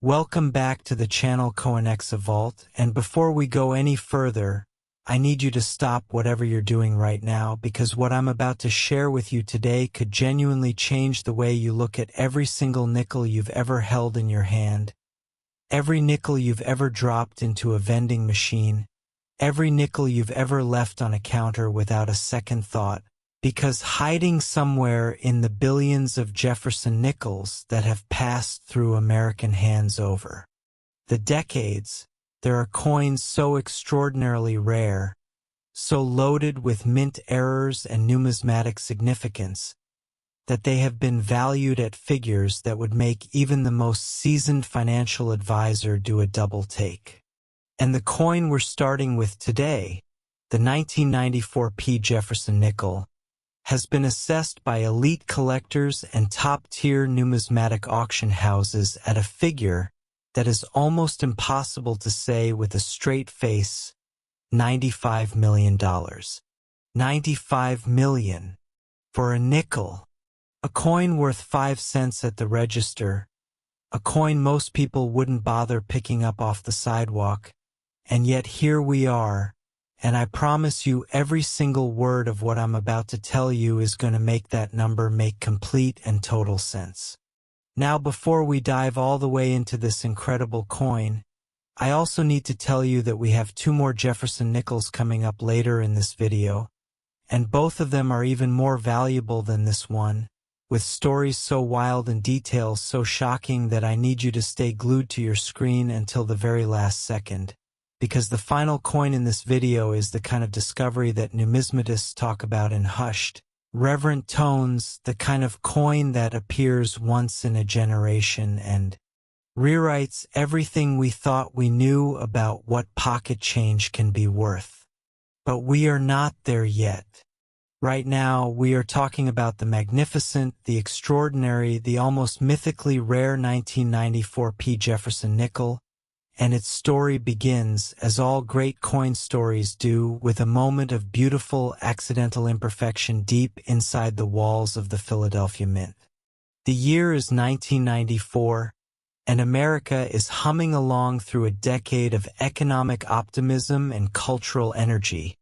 Welcome back to the channel Coinexa Vault, and before we go any further, I need you to stop whatever you're doing right now because what I'm about to share with you today could genuinely change the way you look at every single nickel you've ever held in your hand, every nickel you've ever dropped into a vending machine, every nickel you've ever left on a counter without a second thought. Because hiding somewhere in the billions of Jefferson Nickels that have passed through American hands over the decades, there are coins so extraordinarily rare, so loaded with mint errors and numismatic significance, that they have been valued at figures that would make even the most seasoned financial advisor do a double take. And the coin we're starting with today, the 1994 P. Jefferson Nickel, has been assessed by elite collectors and top-tier numismatic auction houses at a figure that is almost impossible to say with a straight face: $95 million. $95 million for a nickel, a coin worth 5 cents at the register, a coin most people wouldn't bother picking up off the sidewalk, and yet here we are. And I promise you every single word of what I'm about to tell you is going to make that number make complete and total sense. Now, before we dive all the way into this incredible coin, I also need to tell you that we have 2 more Jefferson Nickels coming up later in this video, and both of them are even more valuable than this one, with stories so wild and details so shocking that I need you to stay glued to your screen until the very last second. Because the final coin in this video is the kind of discovery that numismatists talk about in hushed, reverent tones, the kind of coin that appears once in a generation and rewrites everything we thought we knew about what pocket change can be worth. But we are not there yet. Right now, we are talking about the magnificent, the extraordinary, the almost mythically rare 1994 P. Jefferson Nickel, and its story begins, as all great coin stories do, with a moment of beautiful accidental imperfection deep inside the walls of the Philadelphia Mint. The year is 1994, and America is humming along through a decade of economic optimism and cultural energy.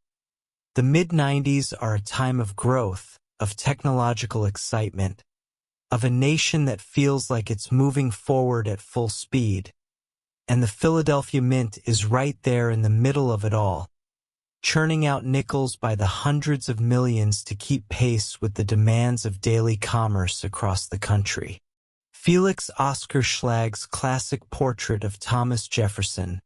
The mid-90s are a time of growth, of technological excitement, of a nation that feels like it's moving forward at full speed. And the Philadelphia Mint is right there in the middle of it all, churning out nickels by the hundreds of millions to keep pace with the demands of daily commerce across the country. Felix Oscar Schlag's classic portrait of Thomas Jefferson,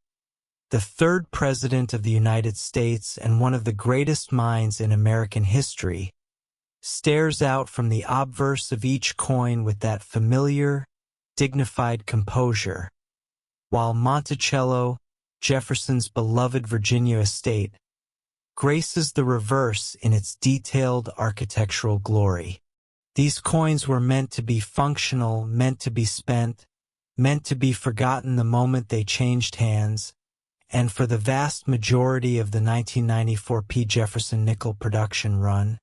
the 3rd President of the United States and one of the greatest minds in American history, stares out from the obverse of each coin with that familiar, dignified composure, while Monticello, Jefferson's beloved Virginia estate, graces the reverse in its detailed architectural glory. These coins were meant to be functional, meant to be spent, meant to be forgotten the moment they changed hands, and for the vast majority of the 1994 P. Jefferson Nickel production run,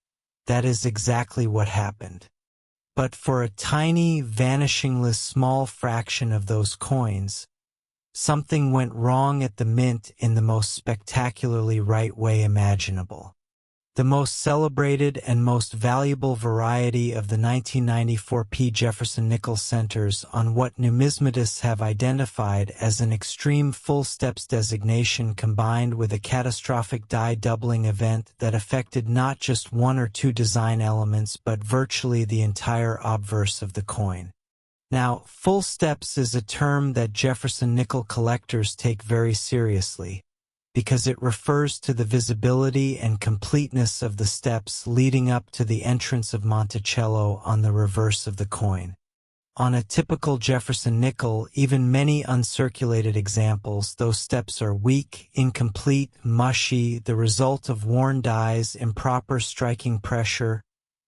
that is exactly what happened. But for a tiny, vanishingly small fraction of those coins, something went wrong at the mint in the most spectacularly right way imaginable. The most celebrated and most valuable variety of the 1994 P. Jefferson Nickel centers on what numismatists have identified as an extreme full steps designation combined with a catastrophic die doubling event that affected not just 1 or 2 design elements but virtually the entire obverse of the coin. Now, full steps is a term that Jefferson Nickel collectors take very seriously, because it refers to the visibility and completeness of the steps leading up to the entrance of Monticello on the reverse of the coin. On a typical Jefferson Nickel, even many uncirculated examples, those steps are weak, incomplete, mushy, the result of worn dies, improper striking pressure,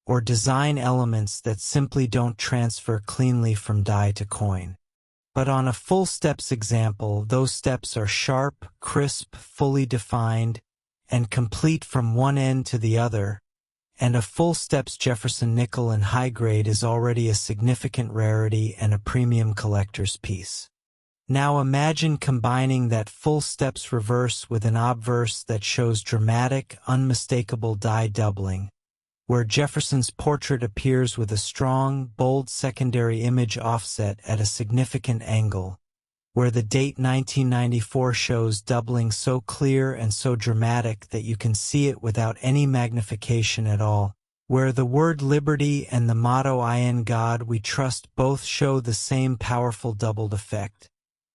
or design elements that simply don't transfer cleanly from die to coin. But on a full steps example, those steps are sharp, crisp, fully defined, and complete from one end to the other, and a full steps Jefferson Nickel in high grade is already a significant rarity and a premium collector's piece. Now imagine combining that full steps reverse with an obverse that shows dramatic, unmistakable die doubling, where Jefferson's portrait appears with a strong, bold secondary image offset at a significant angle, where the date 1994 shows doubling so clear and so dramatic that you can see it without any magnification at all, where the word liberty and the motto "In God We Trust" both show the same powerful doubled effect,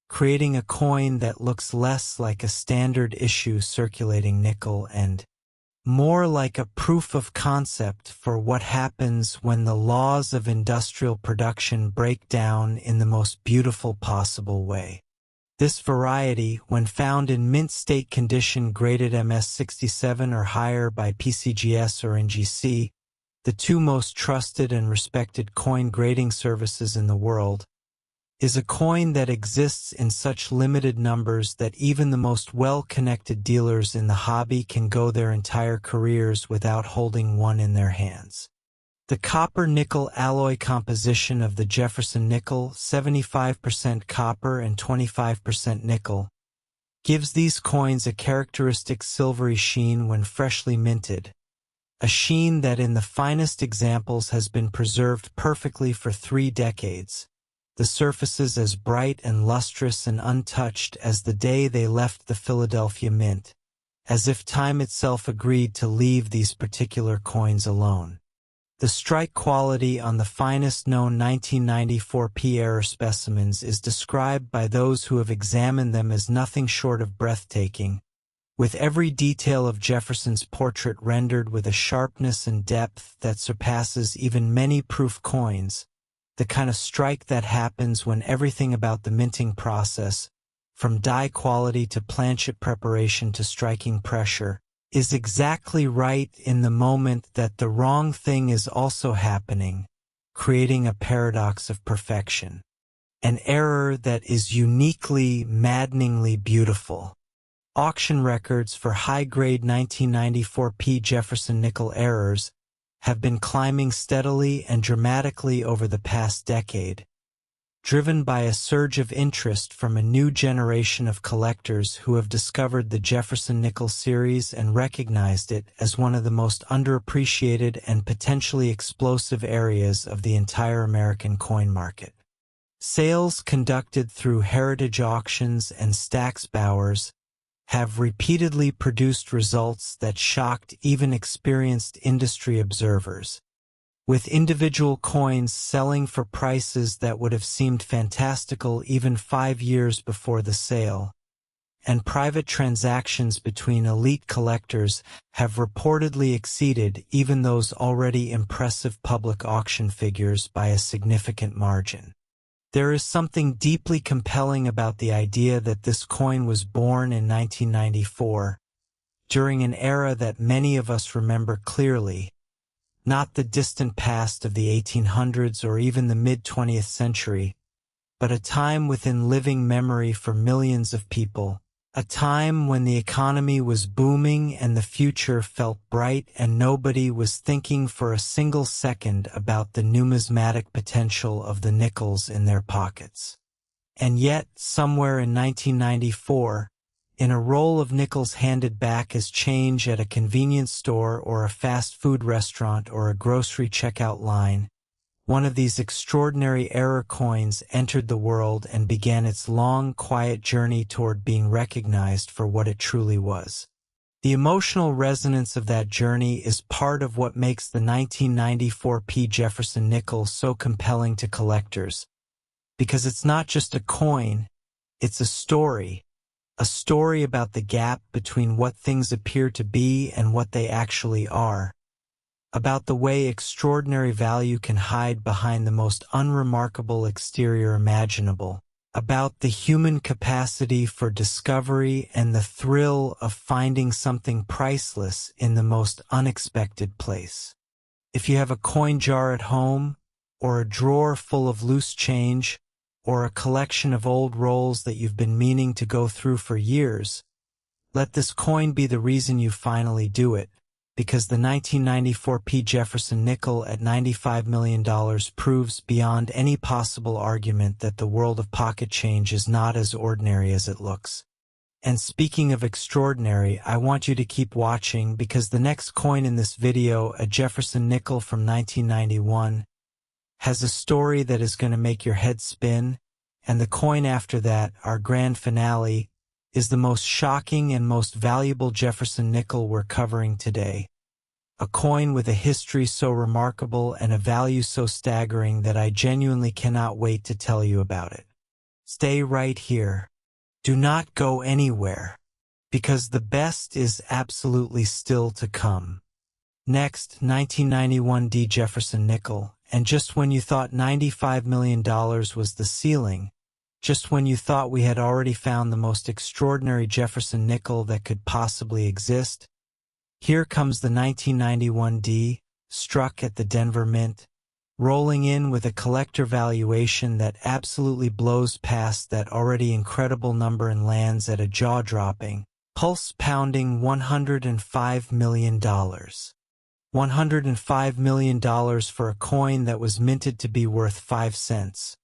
creating a coin that looks less like a standard issue circulating nickel and more like a proof of concept for what happens when the laws of industrial production break down in the most beautiful possible way. This variety, when found in mint state condition graded MS67 or higher by PCGS or NGC, the two most trusted and respected coin grading services in the world, is a coin that exists in such limited numbers that even the most well-connected dealers in the hobby can go their entire careers without holding one in their hands. The copper-nickel alloy composition of the Jefferson Nickel, 75% copper and 25% nickel, gives these coins a characteristic silvery sheen when freshly minted, a sheen that in the finest examples has been preserved perfectly for 3 decades. The surfaces as bright and lustrous and untouched as the day they left the Philadelphia Mint, as if time itself agreed to leave these particular coins alone. The strike quality on the finest known 1994 P-error specimens is described by those who have examined them as nothing short of breathtaking, with every detail of Jefferson's portrait rendered with a sharpness and depth that surpasses even many proof coins. The kind of strike that happens when everything about the minting process, from die quality to planchet preparation to striking pressure, is exactly right in the moment that the wrong thing is also happening, creating a paradox of perfection. An error that is uniquely, maddeningly beautiful. Auction records for high-grade 1994 P Jefferson Nickel errors have been climbing steadily and dramatically over the past decade, driven by a surge of interest from a new generation of collectors who have discovered the Jefferson Nickel series and recognized it as one of the most underappreciated and potentially explosive areas of the entire American coin market. Sales conducted through heritage auctions and Stack's Bowers have repeatedly produced results that shocked even experienced industry observers, with individual coins selling for prices that would have seemed fantastical even 5 years before the sale, and private transactions between elite collectors have reportedly exceeded even those already impressive public auction figures by a significant margin. There is something deeply compelling about the idea that this coin was born in 1994, during an era that many of us remember clearly, not the distant past of the 1800s or even the mid-20th century, but a time within living memory for millions of people, a time when the economy was booming and the future felt bright and nobody was thinking for a single second about the numismatic potential of the nickels in their pockets. And yet, somewhere in 1994, in a roll of nickels handed back as change at a convenience store or a fast food restaurant or a grocery checkout line, one of these extraordinary error coins entered the world and began its long, quiet journey toward being recognized for what it truly was. The emotional resonance of that journey is part of what makes the 1994 P Jefferson Nickel so compelling to collectors, because it's not just a coin, it's a story about the gap between what things appear to be and what they actually are, about the way extraordinary value can hide behind the most unremarkable exterior imaginable, about the human capacity for discovery and the thrill of finding something priceless in the most unexpected place. If you have a coin jar at home, or a drawer full of loose change, or a collection of old rolls that you've been meaning to go through for years, let this coin be the reason you finally do it, because the 1994 Jefferson Nickel at $95 million proves beyond any possible argument that the world of pocket change is not as ordinary as it looks. And speaking of extraordinary, I want you to keep watching because the next coin in this video, a Jefferson Nickel from 1991, has a story that is going to make your head spin, and the coin after that, our grand finale, is the most shocking and most valuable Jefferson Nickel we're covering today. A coin with a history so remarkable and a value so staggering that I genuinely cannot wait to tell you about it. Stay right here. Do not go anywhere, because the best is absolutely still to come. Next, 1991 Jefferson Nickel, and just when you thought $95 million was the ceiling, just when you thought we had already found the most extraordinary Jefferson Nickel that could possibly exist, here comes the 1991 D, struck at the Denver Mint, rolling in with a collector valuation that absolutely blows past that already incredible number and lands at a jaw-dropping, pulse-pounding $105 million. $105 million for a coin that was minted to be worth 5 cents.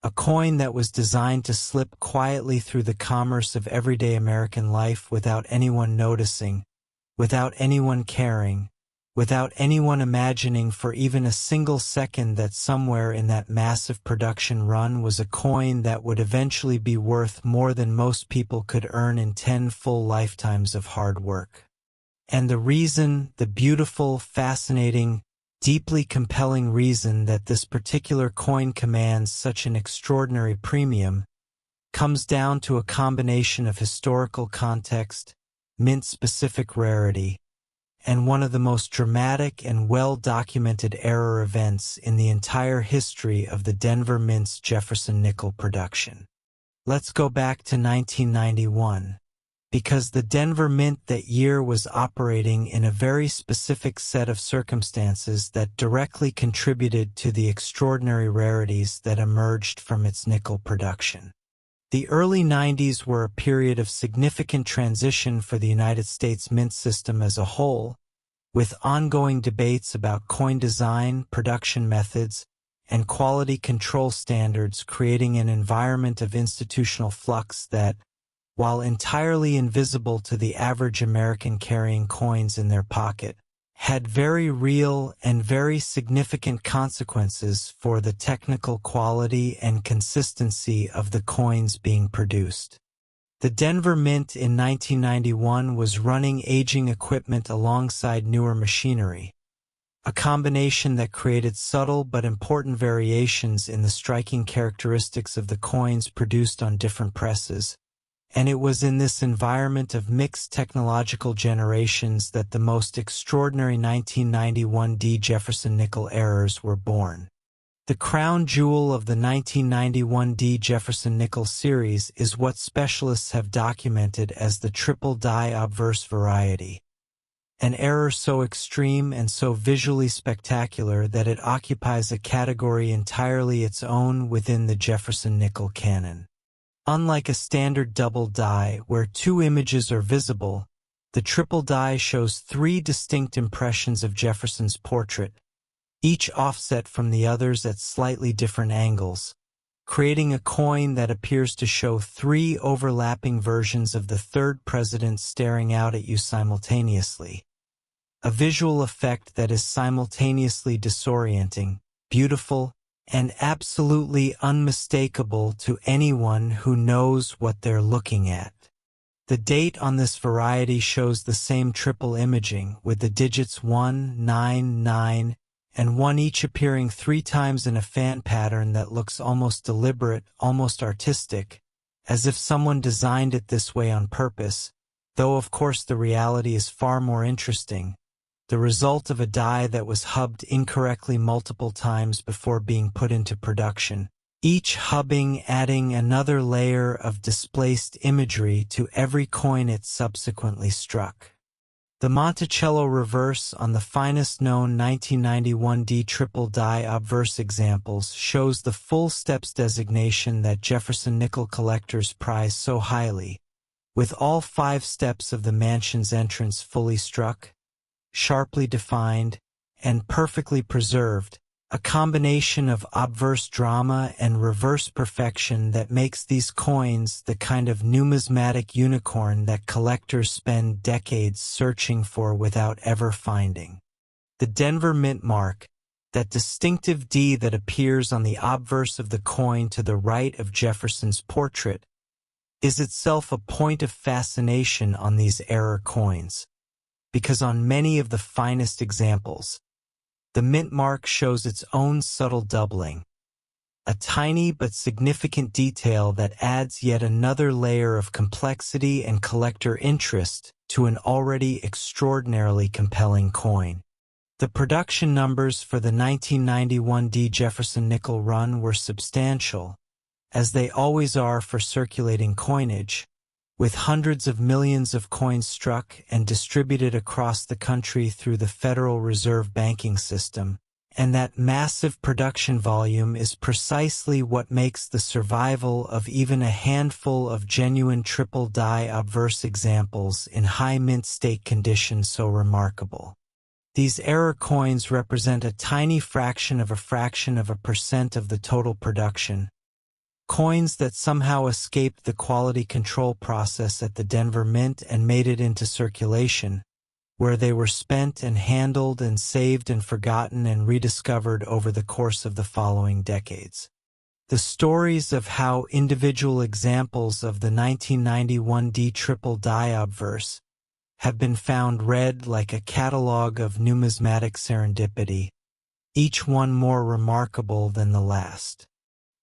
A coin that was designed to slip quietly through the commerce of everyday American life without anyone noticing, without anyone caring, without anyone imagining for even a single second that somewhere in that massive production run was a coin that would eventually be worth more than most people could earn in 10 full lifetimes of hard work. And the reason, the beautiful, fascinating, deeply compelling reason that this particular coin commands such an extraordinary premium comes down to a combination of historical context, mint-specific rarity, and one of the most dramatic and well-documented error events in the entire history of the Denver Mint's Jefferson Nickel production. Let's go back to 1991, because the Denver Mint that year was operating in a very specific set of circumstances that directly contributed to the extraordinary rarities that emerged from its nickel production. The early 90s were a period of significant transition for the United States mint system as a whole, with ongoing debates about coin design, production methods, and quality control standards creating an environment of institutional flux that, while entirely invisible to the average American carrying coins in their pocket, had very real and very significant consequences for the technical quality and consistency of the coins being produced. The Denver Mint in 1991 was running aging equipment alongside newer machinery, a combination that created subtle but important variations in the striking characteristics of the coins produced on different presses. And it was in this environment of mixed technological generations that the most extraordinary 1991 Jefferson Nickel errors were born. The crown jewel of the 1991 Jefferson Nickel series is what specialists have documented as the triple die obverse variety, an error so extreme and so visually spectacular that it occupies a category entirely its own within the Jefferson Nickel canon. Unlike a standard double die where 2 images are visible, the triple die shows 3 distinct impressions of Jefferson's portrait, each offset from the others at slightly different angles, creating a coin that appears to show 3 overlapping versions of the third president staring out at you simultaneously. A visual effect that is simultaneously disorienting, beautiful, and absolutely unmistakable to anyone who knows what they're looking at. The date on this variety shows the same triple imaging, with the digits 1, 9, 9, and 1 each appearing 3 times in a fan pattern that looks almost deliberate, almost artistic, as if someone designed it this way on purpose, though of course the reality is far more interesting. The result of a die that was hubbed incorrectly multiple times before being put into production, each hubbing adding another layer of displaced imagery to every coin it subsequently struck. The Monticello reverse on the finest known 1991 triple die obverse examples shows the full steps designation that Jefferson Nickel collectors prize so highly, with all 5 steps of the mansion's entrance fully struck, sharply defined, and perfectly preserved, a combination of obverse drama and reverse perfection that makes these coins the kind of numismatic unicorn that collectors spend decades searching for without ever finding. The Denver Mint mark, that distinctive D that appears on the obverse of the coin to the right of Jefferson's portrait, is itself a point of fascination on these error coins, because on many of the finest examples, the mint mark shows its own subtle doubling, a tiny but significant detail that adds yet another layer of complexity and collector interest to an already extraordinarily compelling coin. The production numbers for the 1991 D Jefferson Nickel run were substantial, as they always are for circulating coinage, with hundreds of millions of coins struck and distributed across the country through the Federal Reserve banking system, and that massive production volume is precisely what makes the survival of even a handful of genuine triple die obverse examples in high mint state condition so remarkable. These error coins represent a tiny fraction of a percent of the total production, coins that somehow escaped the quality control process at the Denver Mint and made it into circulation, where they were spent and handled and saved and forgotten and rediscovered over the course of the following decades. The stories of how individual examples of the 1991 D triple die obverse have been found read like a catalogue of numismatic serendipity, each one more remarkable than the last.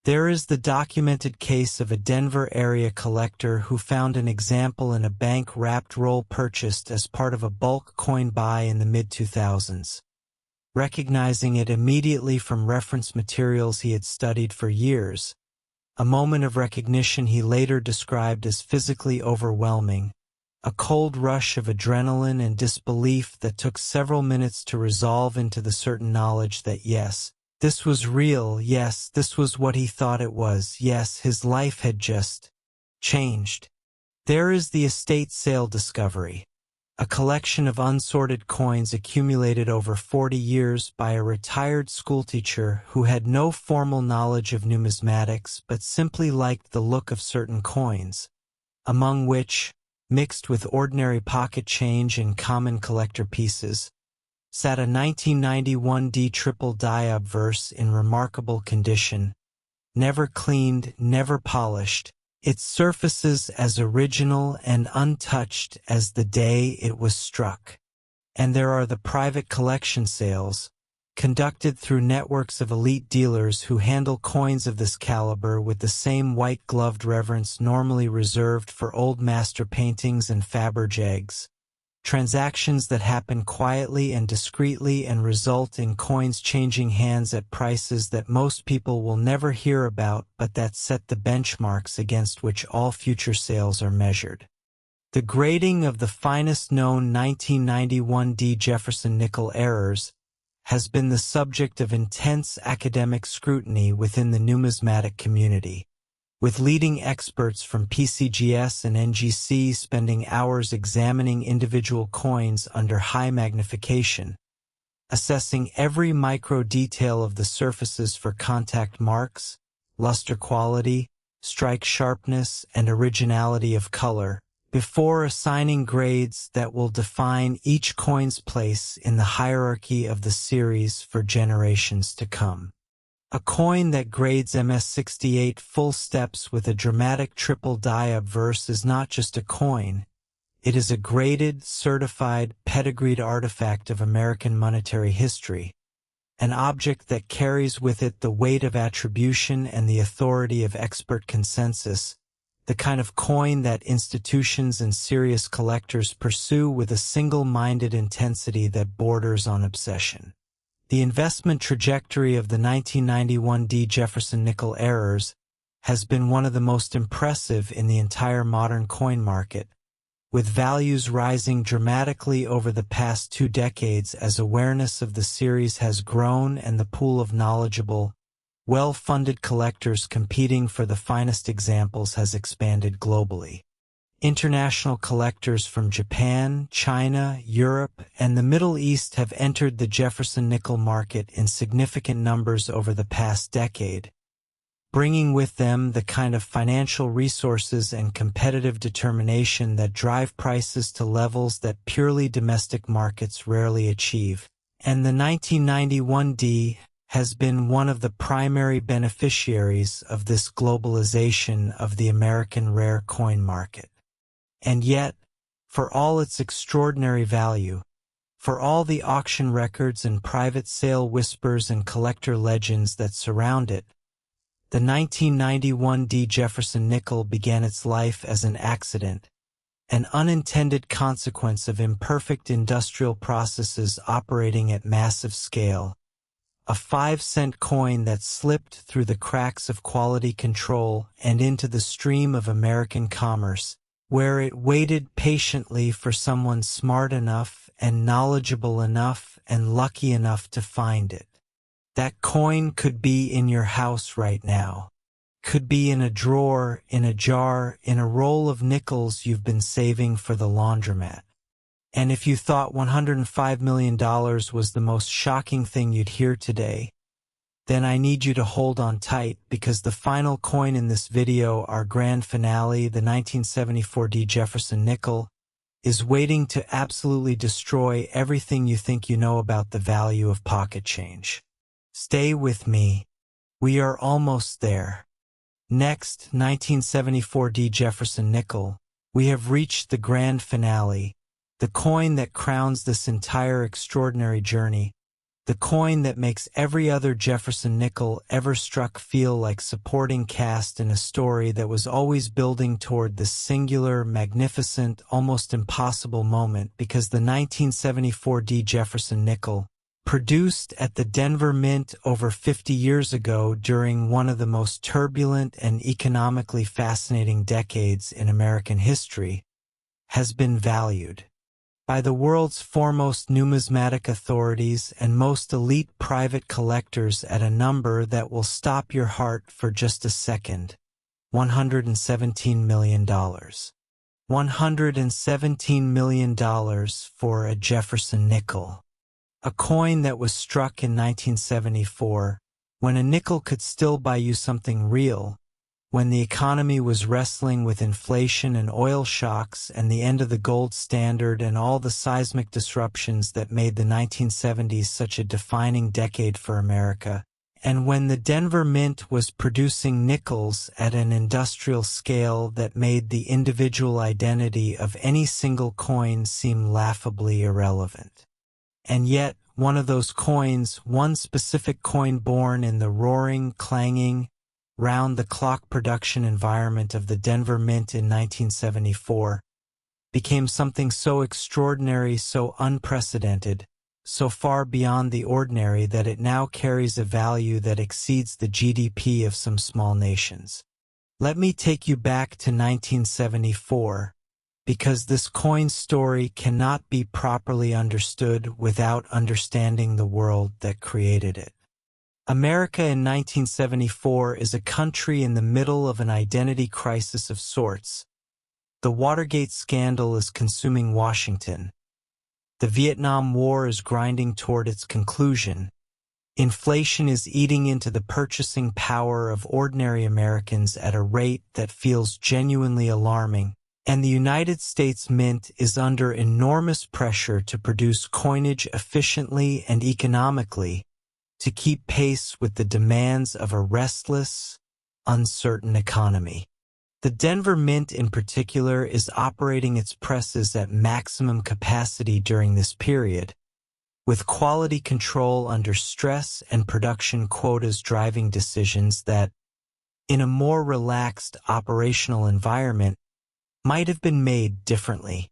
There is the documented case of a Denver area collector who found an example in a bank-wrapped roll purchased as part of a bulk coin buy in the mid-2000s. Recognizing it immediately from reference materials he had studied for years, a moment of recognition he later described as physically overwhelming, a cold rush of adrenaline and disbelief that took several minutes to resolve into the certain knowledge that yes, this was real, yes, this was what he thought it was, yes, his life had just changed. There is the estate sale discovery, a collection of unsorted coins accumulated over 40 years by a retired schoolteacher who had no formal knowledge of numismatics but simply liked the look of certain coins, among which, mixed with ordinary pocket change and common collector pieces, sat a 1991 D triple die obverse in remarkable condition, never cleaned, never polished, its surfaces as original and untouched as the day it was struck. And there are the private collection sales, conducted through networks of elite dealers who handle coins of this caliber with the same white-gloved reverence normally reserved for old master paintings and Faberge eggs. Transactions that happen quietly and discreetly and result in coins changing hands at prices that most people will never hear about but that set the benchmarks against which all future sales are measured. The grading of the finest known 1991 D Jefferson Nickel errors has been the subject of intense academic scrutiny within the numismatic community, with leading experts from PCGS and NGC spending hours examining individual coins under high magnification, assessing every micro detail of the surfaces for contact marks, luster quality, strike sharpness, and originality of color, before assigning grades that will define each coin's place in the hierarchy of the series for generations to come. A coin that grades MS-68 full steps with a dramatic triple die obverse is not just a coin, it is a graded, certified, pedigreed artifact of American monetary history, an object that carries with it the weight of attribution and the authority of expert consensus, the kind of coin that institutions and serious collectors pursue with a single-minded intensity that borders on obsession. The investment trajectory of the 1991 D Jefferson Nickel errors has been one of the most impressive in the entire modern coin market, with values rising dramatically over the past 2 decades as awareness of the series has grown and the pool of knowledgeable, well-funded collectors competing for the finest examples has expanded globally. International collectors from Japan, China, Europe, and the Middle East have entered the Jefferson nickel market in significant numbers over the past decade, bringing with them the kind of financial resources and competitive determination that drive prices to levels that purely domestic markets rarely achieve. And the 1991 D has been one of the primary beneficiaries of this globalization of the American rare coin market. And yet, for all its extraordinary value, for all the auction records and private sale whispers and collector legends that surround it, the 1991 D Jefferson Nickel began its life as an accident, an unintended consequence of imperfect industrial processes operating at massive scale, a 5-cent coin that slipped through the cracks of quality control and into the stream of American commerce, where it waited patiently for someone smart enough and knowledgeable enough and lucky enough to find it. That coin could be in your house right now, could be in a drawer, in a jar, in a roll of nickels you've been saving for the laundromat. And if you thought $105 million was the most shocking thing you'd hear today, then I need you to hold on tight, because the final coin in this video, our grand finale, the 1974 D Jefferson Nickel, is waiting to absolutely destroy everything you think you know about the value of pocket change. Stay with me. We are almost there. Next, 1974 D Jefferson Nickel, we have reached the grand finale, the coin that crowns this entire extraordinary journey, the coin that makes every other Jefferson Nickel ever struck feel like supporting cast in a story that was always building toward this singular, magnificent, almost impossible moment, because the 1974 D Jefferson Nickel, produced at the Denver Mint over 50 years ago during one of the most turbulent and economically fascinating decades in American history, has been valued by the world's foremost numismatic authorities and most elite private collectors at a number that will stop your heart for just a second: $117 million. $117 million for a Jefferson nickel. A coin that was struck in 1974, when a nickel could still buy you something real, when the economy was wrestling with inflation and oil shocks and the end of the gold standard and all the seismic disruptions that made the 1970s such a defining decade for America, and when the Denver Mint was producing nickels at an industrial scale that made the individual identity of any single coin seem laughably irrelevant. And yet, one of those coins, one specific coin born in the roaring, clanging, round-the-clock production environment of the Denver Mint in 1974, became something so extraordinary, so unprecedented, so far beyond the ordinary that it now carries a value that exceeds the GDP of some small nations. Let me take you back to 1974, because this coin story cannot be properly understood without understanding the world that created it. America in 1974 is a country in the middle of an identity crisis of sorts. The Watergate scandal is consuming Washington. The Vietnam War is grinding toward its conclusion. Inflation is eating into the purchasing power of ordinary Americans at a rate that feels genuinely alarming, and the United States Mint is under enormous pressure to produce coinage efficiently and economically, to keep pace with the demands of a restless, uncertain economy. The Denver Mint in particular is operating its presses at maximum capacity during this period, with quality control under stress and production quotas driving decisions that, in a more relaxed operational environment, might have been made differently.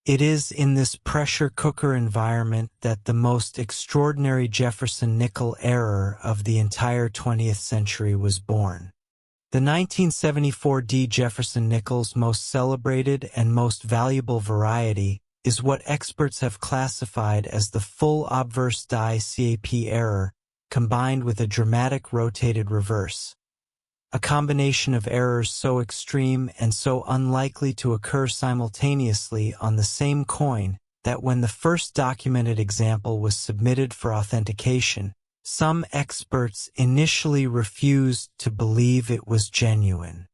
It is in this pressure cooker environment that the most extraordinary Jefferson Nickel error of the entire 20th century was born. The 1974 D Jefferson Nickel's most celebrated and most valuable variety is what experts have classified as the full obverse die CAP error, combined with a dramatic rotated reverse. a combination of errors so extreme and so unlikely to occur simultaneously on the same coin that when the first documented example was submitted for authentication, some experts initially refused to believe it was genuine.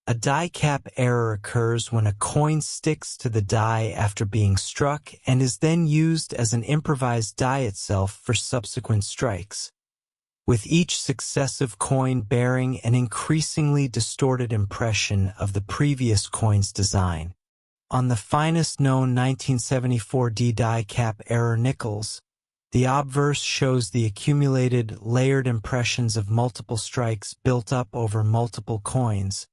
A die cap error occurs when a coin sticks to the die after being struck and is then used as an improvised die itself for subsequent strikes, with each successive coin bearing an increasingly distorted impression of the previous coin's design. On the finest known 1974 D die cap error Nickels, the obverse shows the accumulated, layered impressions of multiple strikes built up over multiple coins,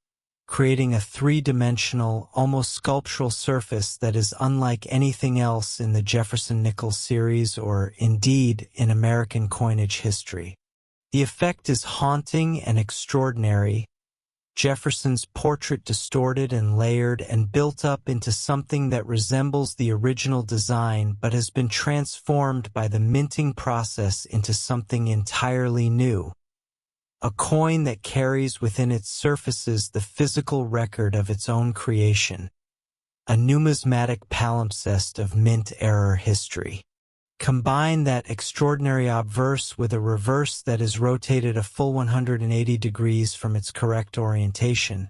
creating a three-dimensional, almost sculptural surface that is unlike anything else in the Jefferson Nickels series or, indeed, in American coinage history. The effect is haunting and extraordinary, Jefferson's portrait distorted and layered and built up into something that resembles the original design but has been transformed by the minting process into something entirely new. A coin that carries within its surfaces the physical record of its own creation. A numismatic palimpsest of mint-era history. Combine that extraordinary obverse with a reverse that is rotated a full 180 degrees from its correct orientation,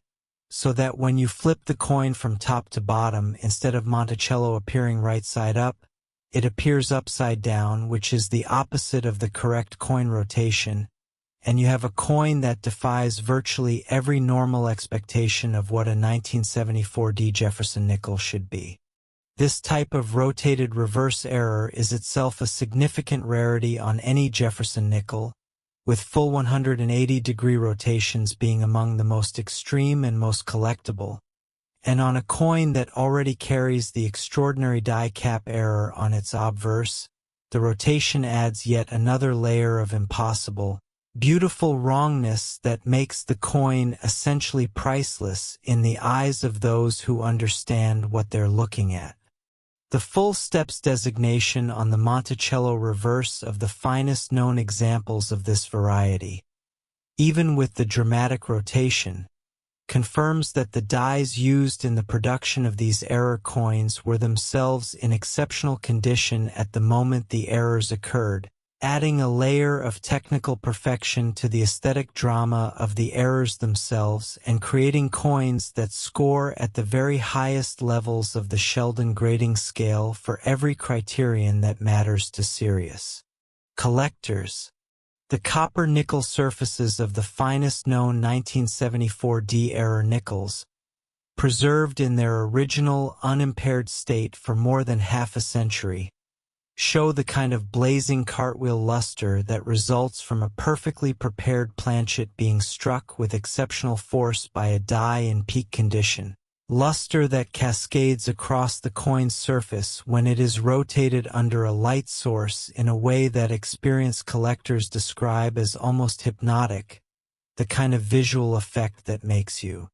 so that when you flip the coin from top to bottom, instead of Monticello appearing right side up, it appears upside down, which is the opposite of the correct coin rotation, and you have a coin that defies virtually every normal expectation of what a 1974 D Jefferson nickel should be. This type of rotated reverse error is itself a significant rarity on any Jefferson nickel, with full 180-degree rotations being among the most extreme and most collectible, and on a coin that already carries the extraordinary die cap error on its obverse, the rotation adds yet another layer of impossible, beautiful wrongness that makes the coin essentially priceless in the eyes of those who understand what they're looking at. The full steps designation on the Monticello reverse of the finest known examples of this variety, even with the dramatic rotation, confirms that the dies used in the production of these error coins were themselves in exceptional condition at the moment the errors occurred, adding a layer of technical perfection to the aesthetic drama of the errors themselves and creating coins that score at the very highest levels of the Sheldon grading scale for every criterion that matters to serious collectors. The copper-nickel surfaces of the finest known 1974 D error nickels, preserved in their original unimpaired state for more than half a century, show the kind of blazing cartwheel luster that results from a perfectly prepared planchet being struck with exceptional force by a die in peak condition, luster that cascades across the coin's surface when it is rotated under a light source in a way that experienced collectors describe as almost hypnotic, the kind of visual effect that makes you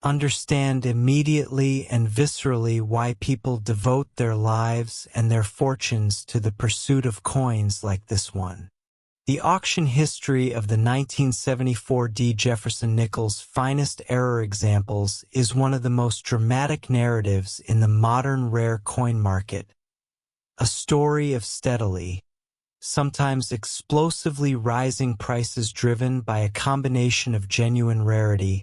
understand immediately and viscerally why people devote their lives and their fortunes to the pursuit of coins like this one. The auction history of the 1974 D Jefferson Nickels' finest error examples is one of the most dramatic narratives in the modern rare coin market. A story of steadily, sometimes explosively rising prices driven by a combination of genuine rarity,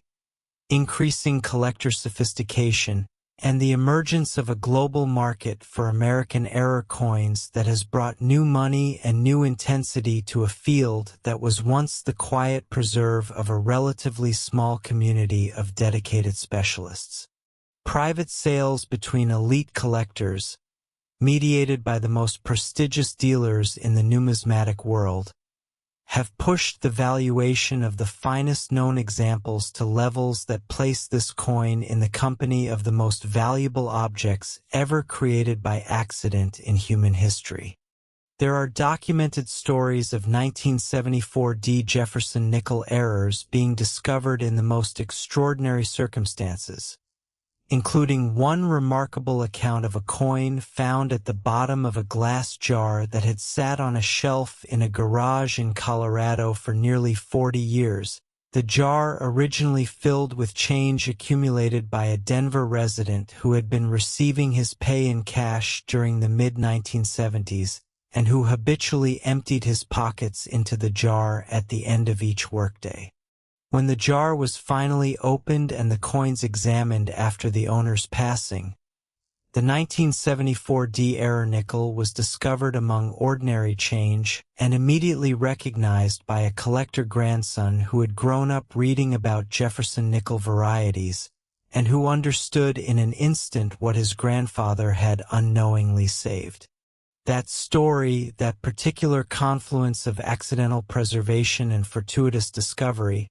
increasing collector sophistication, and the emergence of a global market for American error coins that has brought new money and new intensity to a field that was once the quiet preserve of a relatively small community of dedicated specialists. Private sales between elite collectors, mediated by the most prestigious dealers in the numismatic world, have pushed the valuation of the finest known examples to levels that place this coin in the company of the most valuable objects ever created by accident in human history. There are documented stories of 1974 D Jefferson Nickel errors being discovered in the most extraordinary circumstances, including one remarkable account of a coin found at the bottom of a glass jar that had sat on a shelf in a garage in Colorado for nearly 40 years, The jar originally filled with change accumulated by a Denver resident who had been receiving his pay in cash during the mid-1970s and who habitually emptied his pockets into the jar at the end of each workday. When the jar was finally opened and the coins examined after the owner's passing, the 1974 D-era nickel was discovered among ordinary change and immediately recognized by a collector grandson who had grown up reading about Jefferson Nickel varieties and who understood in an instant what his grandfather had unknowingly saved. That story, that particular confluence of accidental preservation and fortuitous discovery,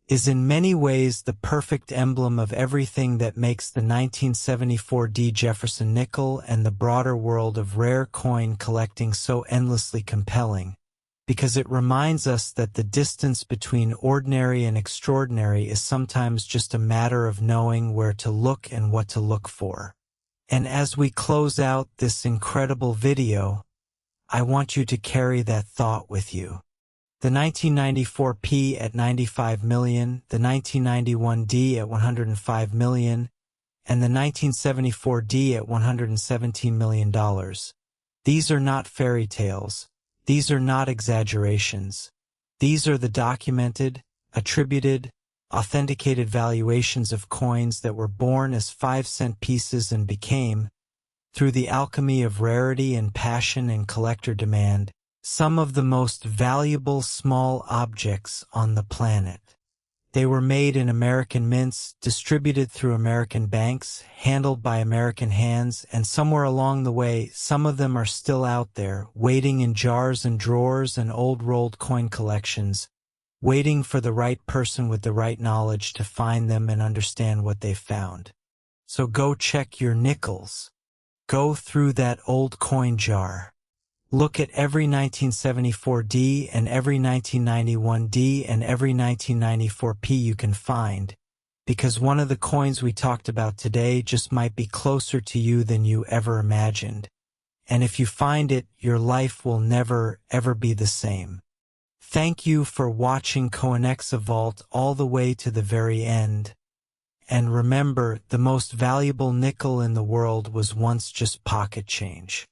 is in many ways the perfect emblem of everything that makes the 1974 D Jefferson Nickel and the broader world of rare coin collecting so endlessly compelling, because it reminds us that the distance between ordinary and extraordinary is sometimes just a matter of knowing where to look and what to look for. And as we close out this incredible video, I want you to carry that thought with you. The 1994 P at $95 million, the 1991 D at $105 million, and the 1974 D at $117 million. These are not fairy tales. These are not exaggerations. These are the documented, attributed, authenticated valuations of coins that were born as 5-cent pieces and became, through the alchemy of rarity and passion and collector demand, some of the most valuable small objects on the planet. They were made in American mints, distributed through American banks, handled by American hands, and somewhere along the way, some of them are still out there, waiting in jars and drawers and old rolled coin collections, waiting for the right person with the right knowledge to find them and understand what they found. So go check your nickels. Go through that old coin jar. Look at every 1974 D and every 1991 D and every 1994 P you can find, because one of the coins we talked about today just might be closer to you than you ever imagined. And if you find it, your life will never, ever be the same. Thank you for watching Coinexa Vault all the way to the very end. And remember, the most valuable nickel in the world was once just pocket change.